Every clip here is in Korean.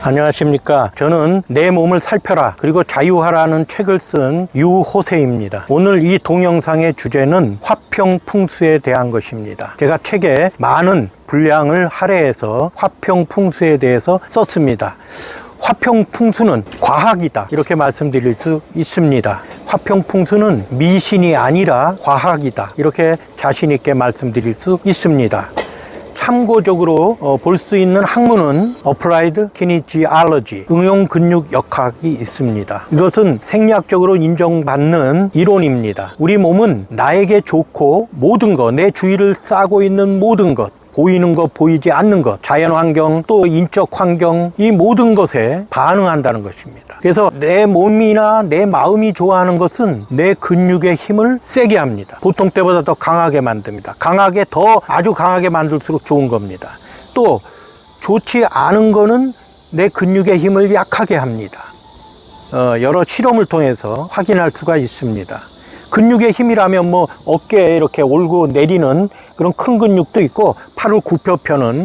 안녕하십니까. 저는 내 몸을 살펴라 그리고 자유하라는 책을 쓴 유호세입니다. 오늘 이 동영상의 주제는 화평풍수에 대한 것입니다. 제가 책에 많은 분량을 할애해서 화평풍수에 대해서 썼습니다. 화평풍수는 과학이다 이렇게 말씀드릴 수 있습니다. 화평풍수는 미신이 아니라 과학이다 이렇게 자신 있게 말씀드릴 수 있습니다. 참고적으로 볼 수 있는 학문은 Applied Kinesiology, 응용근육역학이 있습니다. 이것은 생리학적으로 인정받는 이론입니다. 우리 몸은 나에게 좋고 모든 것, 내 주위를 싸고 있는 모든 것, 보이는 것, 보이지 않는 것, 자연환경, 또 인적 환경, 이 모든 것에 반응한다는 것입니다. 그래서 내 몸이나 내 마음이 좋아하는 것은 내 근육의 힘을 세게 합니다. 보통 때보다 더 강하게 만듭니다. 아주 강하게 만들수록 좋은 겁니다. 또 좋지 않은 거는 내 근육의 힘을 약하게 합니다. 여러 실험을 통해서 확인할 수가 있습니다. 근육의 힘이라면 어깨에 이렇게 올고 내리는 그런 큰 근육도 있고, 팔을 굽혀 펴는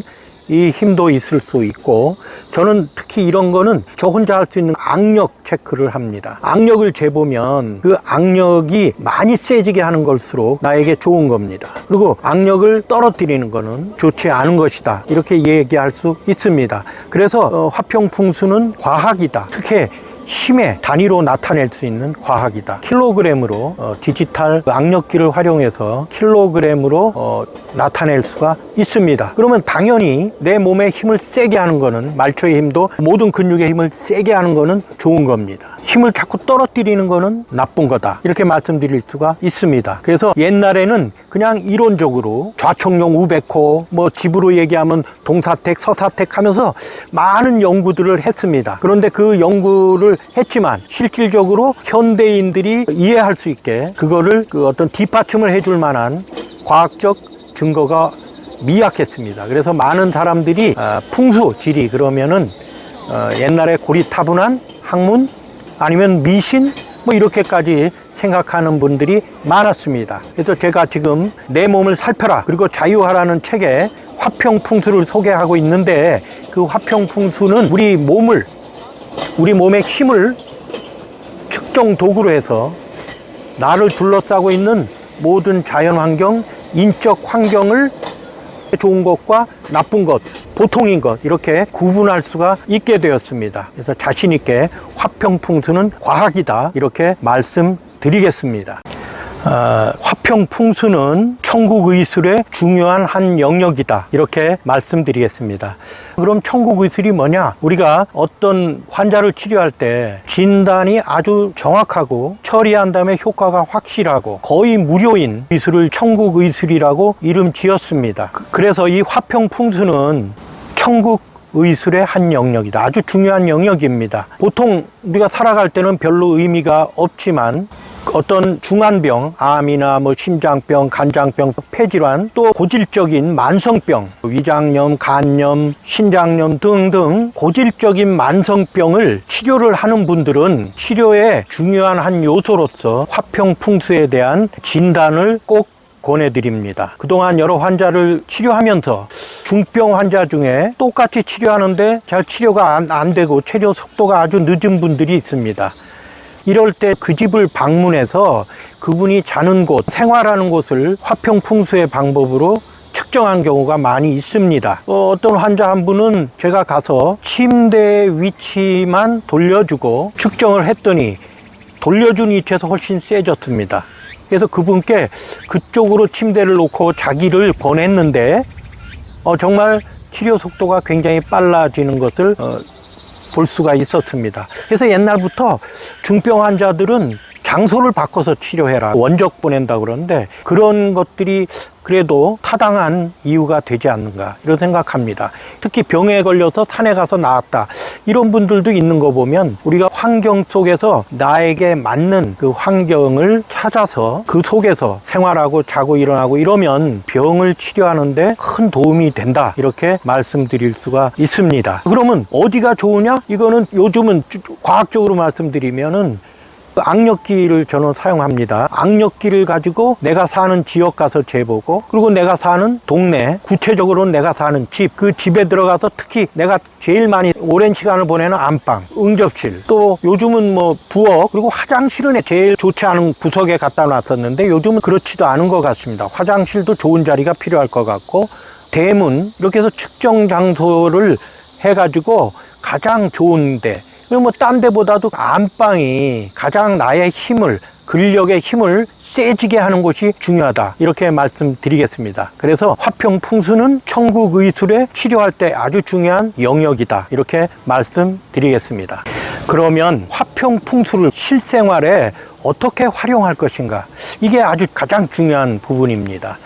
이 힘도 있을 수 있고, 저는 특히 이런 거는 저 혼자 할 수 있는 악력 체크를 합니다. 악력을 재보면 그 악력이 많이 세지게 하는 걸수록 나에게 좋은 겁니다. 그리고 악력을 떨어뜨리는 거는 좋지 않은 것이다 이렇게 얘기할 수 있습니다. 그래서 화평풍수는 과학이다. 특히 힘의 단위로 나타낼 수 있는 과학이다. 킬로그램으로 디지털 악력기를 활용해서 킬로그램으로 나타낼 수가 있습니다. 그러면 당연히 내 몸의 힘을 세게 하는 거는, 말초의 힘도 모든 근육의 힘을 세게 하는 거는 좋은 겁니다. 힘을 자꾸 떨어뜨리는 거는 나쁜 거다 이렇게 말씀드릴 수가 있습니다. 그래서 옛날에는 그냥 이론적으로 좌총령 우백호, 집으로 얘기하면 동사택 서사택 하면서 많은 연구들을 했습니다. 그런데 그 연구를 했지만 실질적으로 현대인들이 이해할 수 있게 그거를 어떤 뒷받침을 해줄 만한 과학적 증거가 미약했습니다. 그래서 많은 사람들이 풍수지리 그러면은 옛날에 고리타분한 학문 아니면 미신 이렇게까지 생각하는 분들이 많았습니다. 그래서 제가 지금 내 몸을 살펴라 그리고 자유하라는 책에 화평풍수를 소개하고 있는데, 그 화평풍수는 우리 몸의 힘을 측정 도구로 해서 나를 둘러싸고 있는 모든 자연환경, 인적 환경을 좋은 것과 나쁜 것, 보통인 것 이렇게 구분할 수가 있게 되었습니다. 그래서 자신 있게 화평풍수는 과학이다 이렇게 말씀드리겠습니다. 화평풍수는 천국의술의 중요한 한 영역이다 이렇게 말씀드리겠습니다. 그럼 천국의술이 뭐냐? 우리가 어떤 환자를 치료할 때 진단이 아주 정확하고 처리한 다음에 효과가 확실하고 거의 무료인 의술을 천국의술이라고 이름 지었습니다. 그래서 이 화평풍수는 천국의술의 한 영역이다. 아주 중요한 영역입니다. 보통 우리가 살아갈 때는 별로 의미가 없지만 어떤 중환병, 암이나 심장병, 간장병, 폐질환, 또 고질적인 만성병, 위장염, 간염, 신장염 등등 고질적인 만성병을 치료를 하는 분들은 치료의 중요한 한 요소로서 화평풍수에 대한 진단을 꼭 권해드립니다. 그동안 여러 환자를 치료하면서 중병 환자 중에 똑같이 치료하는데 잘 치료가 안 되고 치료 속도가 아주 늦은 분들이 있습니다. 이럴 때 그 집을 방문해서 그분이 자는 곳, 생활하는 곳을 화평풍수의 방법으로 측정한 경우가 많이 있습니다. 어떤 환자 한 분은 제가 가서 침대 위치만 돌려주고 측정을 했더니 돌려준 위치에서 훨씬 세졌습니다. 그래서 그분께 그쪽으로 침대를 놓고 자기를 보냈는데 정말 치료 속도가 굉장히 빨라지는 것을 볼 수가 있었습니다. 그래서 옛날부터 중병 환자들은 장소를 바꿔서 치료해라, 원적 보낸다 그러는데 그런 것들이 그래도 타당한 이유가 되지 않는가 이런 생각합니다. 특히 병에 걸려서 산에 가서 나았다 이런 분들도 있는 거 보면 우리가 환경 속에서 나에게 맞는 그 환경을 찾아서 그 속에서 생활하고 자고 일어나고 이러면 병을 치료하는데 큰 도움이 된다 이렇게 말씀드릴 수가 있습니다. 그러면 어디가 좋으냐? 이거는 요즘은 과학적으로 말씀드리면은 악력기를 저는 사용합니다. 악력기를 가지고 내가 사는 지역 가서 재보고, 그리고 내가 사는 동네, 구체적으로는 내가 사는 집, 그 집에 들어가서 특히 내가 제일 많이 오랜 시간을 보내는 안방, 응접실, 또 요즘은 뭐 부엌, 그리고 화장실은 제일 좋지 않은 구석에 갖다 놨었는데 요즘은 그렇지도 않은 것 같습니다. 화장실도 좋은 자리가 필요할 것 같고, 대문, 이렇게 해서 측정 장소를 해가지고 가장 좋은데, 뭐 딴 데보다도 안방이 가장 나의 힘을, 근력의 힘을 세지게 하는 것이 중요하다, 이렇게 말씀드리겠습니다. 그래서 화평풍수는 천국의술에 치료할 때 아주 중요한 영역이다, 이렇게 말씀드리겠습니다. 그러면 화평풍수를 실생활에 어떻게 활용할 것인가, 이게 아주 가장 중요한 부분입니다.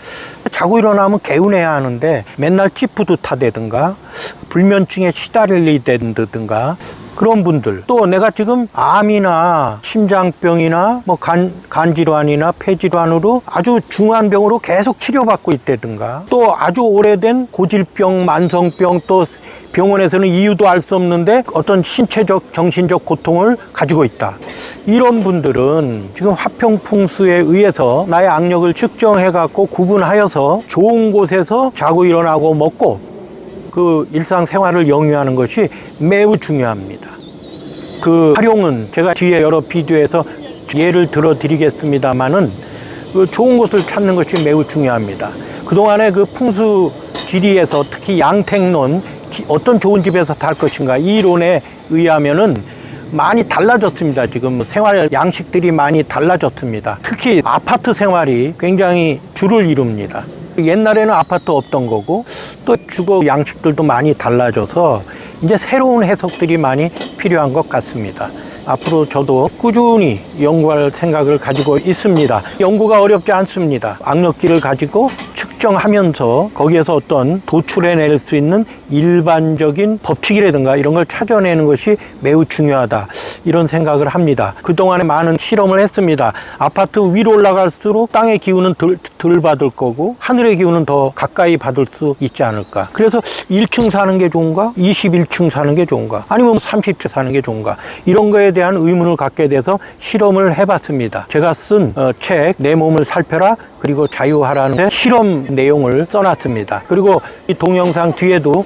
자고 일어나면 개운해야 하는데 맨날 찌뿌듯하다든가 불면증에 시달리다든가 그런 분들, 또 내가 지금 암이나 심장병이나 뭐 간질환이나 폐질환으로 아주 중한 병으로 계속 치료받고 있다든가, 또 아주 오래된 고질병, 만성병, 또 병원에서는 이유도 알 수 없는데 어떤 신체적, 정신적 고통을 가지고 있다. 이런 분들은 지금 화평풍수에 의해서 나의 악력을 측정해 갖고 구분하여서 좋은 곳에서 자고 일어나고 먹고 그 일상생활을 영위하는 것이 매우 중요합니다. 그 활용은 제가 뒤에 여러 비디오에서 예를 들어 드리겠습니다만은 그 좋은 곳을 찾는 것이 매우 중요합니다. 그동안에 그 풍수 지리에서 특히 양택론, 어떤 좋은 집에서 살 것인가, 이 이론에 의하면은 많이 달라졌습니다. 지금 생활 양식들이 많이 달라졌습니다. 특히 아파트 생활이 굉장히 주를 이룹니다. 옛날에는 아파트 없던 거고, 또 주거 양식들도 많이 달라져서 이제 새로운 해석들이 많이 필요한 것 같습니다. 앞으로 저도 꾸준히 연구할 생각을 가지고 있습니다. 연구가 어렵지 않습니다. 악력기를 가지고 측정하면서 거기에서 어떤 도출해낼 수 있는 일반적인 법칙이라든가 이런 걸 찾아내는 것이 매우 중요하다, 이런 생각을 합니다. 그동안에 많은 실험을 했습니다. 아파트 위로 올라갈수록 땅의 기운은 덜 받을 거고 하늘의 기운은 더 가까이 받을 수 있지 않을까. 그래서 1층 사는 게 좋은가, 21층 사는 게 좋은가, 아니면 30층 사는 게 좋은가, 이런 거에 대한 의문을 갖게 돼서 실험을 해봤습니다. 제가 쓴 책 내 몸을 살펴라, 그리고 자유하라는 실험 내용을 써놨습니다. 그리고 이 동영상 뒤에도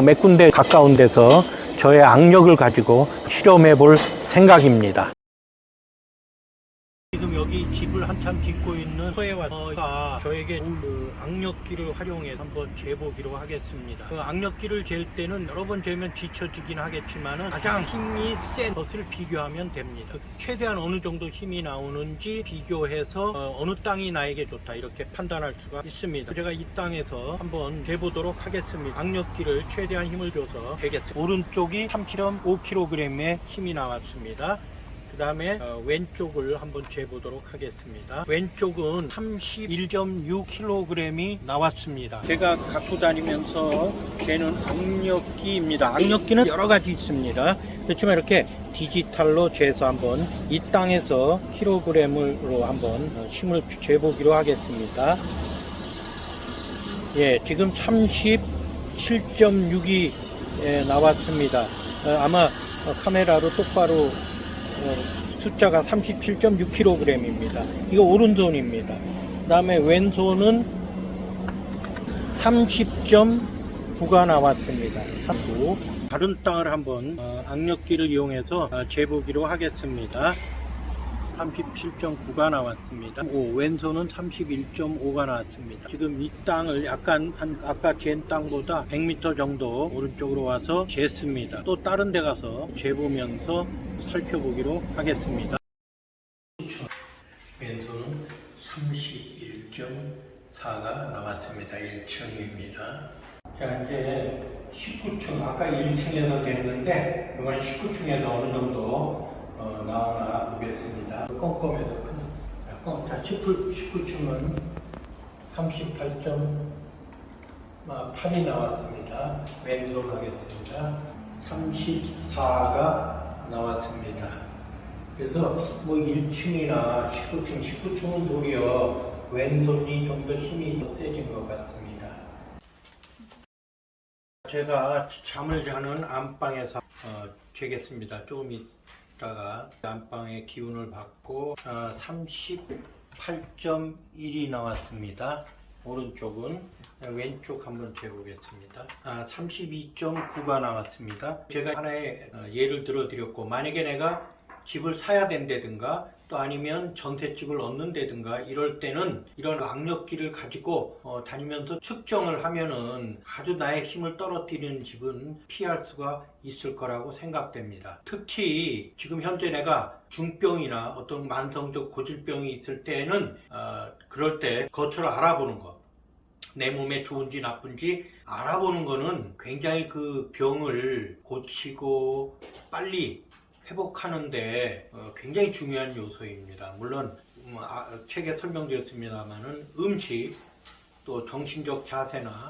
몇 군데 가까운 데서 저의 악력을 가지고 실험해 볼 생각입니다. 지금 여기 집을 한참 짓고 있는 소에 와서 저에게 그 악력기를 활용해서 한번 재보기로 하겠습니다. 그 악력기를 잴 때는 여러 번 재면 지쳐지긴 하겠지만 가장 힘이 센 것을 비교하면 됩니다. 최대한 어느 정도 힘이 나오는지 비교해서 어느 땅이 나에게 좋다, 이렇게 판단할 수가 있습니다. 제가 이 땅에서 한번 재보도록 하겠습니다. 악력기를 최대한 힘을 줘서 재겠습니다. 오른쪽이 3.5kg의 힘이 나왔습니다. 그 다음에 왼쪽을 한번 재보도록 하겠습니다. 왼쪽은 31.6kg이 나왔습니다. 제가 갖고 다니면서 재는 악력기입니다. 악력기는 여러 가지 있습니다. 그렇지만 이렇게 디지털로 재서 한번 이 땅에서 킬로그램으로 한번 힘을 재보기로 하겠습니다. 예, 지금 37.6이 나왔습니다. 아마 카메라로 똑바로 숫자가 37.6kg입니다. 이거 오른손입니다. 그 다음에 왼손은 30.9가 나왔습니다. 다른 땅을 한번 악력기를 이용해서 재보기로 하겠습니다. 37.9가 나왔습니다. 왼손은 31.5가 나왔습니다. 지금 이 땅을 약간 아까 잰 땅보다 100m 정도 오른쪽으로 와서 쟀습니다. 또 다른 데 가서 재보면서 살펴보기로 하겠습니다. 왼손은 31.4가 나왔습니다. 1층입니다. 자, 이제 19층, 아까 1층에서 됐는데 이번 19층에서 어느 정도 나오나 보겠습니다. 껌껌해서 자, 19층은 38.8이 나왔습니다. 왼손 하겠습니다. 34가 나왔습니다. 그래서 뭐 1층이나 19층은 도리어 왼손이 좀 더 힘이 더 세진 것 같습니다. 제가 잠을 자는 안방에서 재겠습니다. 조금 다가 안방의 기운을 받고 38.1이 나왔습니다. 오른쪽은 왼쪽 한번 재보겠습니다. 32.9가 나왔습니다. 제가 하나의 예를 들어 드렸고, 만약에 내가 집을 사야 된다든가 또 아니면 전셋집을 얻는다든가 이럴 때는 이런 악력기를 가지고 다니면서 측정을 하면은 아주 나의 힘을 떨어뜨리는 집은 피할 수가 있을 거라고 생각됩니다. 특히 지금 현재 내가 중병이나 어떤 만성적 고질병이 있을 때는 그럴 때 거처를 알아보는 것, 내 몸에 좋은지 나쁜지 알아보는 거는 굉장히 그 병을 고치고 빨리 회복하는데 굉장히 중요한 요소입니다. 물론 책에 설명드렸습니다만은 음식, 또 정신적 자세나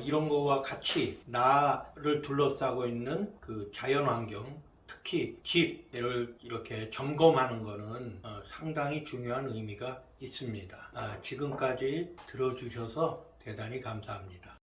이런 거와 같이 나를 둘러싸고 있는 그 자연환경, 특히 집을 이렇게 점검하는 거는 상당히 중요한 의미가 있습니다. 지금까지 들어주셔서 대단히 감사합니다.